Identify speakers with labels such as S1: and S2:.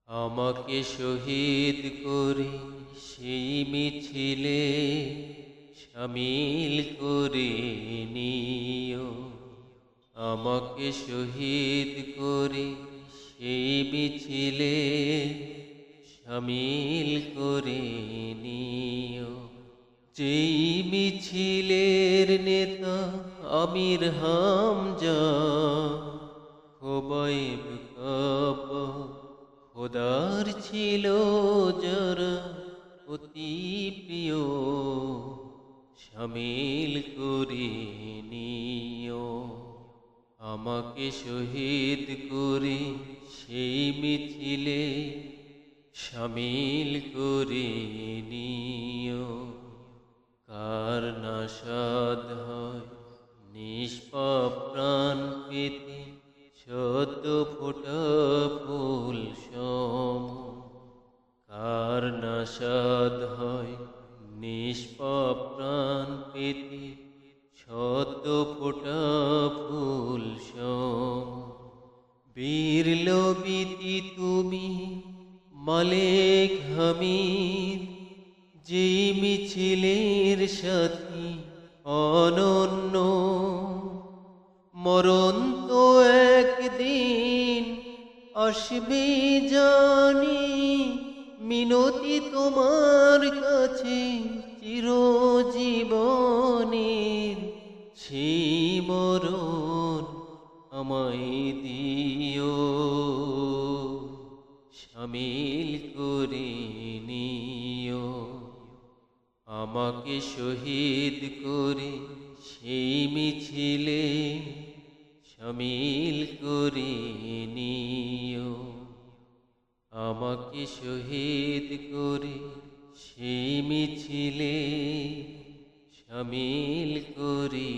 S1: আমাকে শহীদ করে সেই মিছিলে শামিল করে নিও। আমাকে শহীদ করে সেই মিছিলে শামিল করে নিও। যেই মিছিলের নেতা আমির হামজা, খোবাইব কাবা খোদার ছিল যারা অতি প্রিয়, শামিল করে নিও। আমাকে শহীদ করে সেই মিছিলে শামিল করে নিও। কার না সাধ হয় নিষ্পাপ প্রাণ পেতে শত ফোঁটা ফুল সম। কার না সাধ হয় নিষ্পাপ প্রাণ পেতে শত ফোঁটা ফুল সম। বীর লোবিতি তুমি মালেক হামিদ, যে মিছিলের সাথী অনন্য। মরণ তো একদিন আসবে জানি, মিনতি তোমার কাছে চিরজীবনের। সেই মরণ আমায় দিও, শামিল করে নিও। আমাকে শহীদ করে সেই মিছিলে শামিল করে নিও। আমাকে শহীদ করে সেই মিছিলে শামিল করে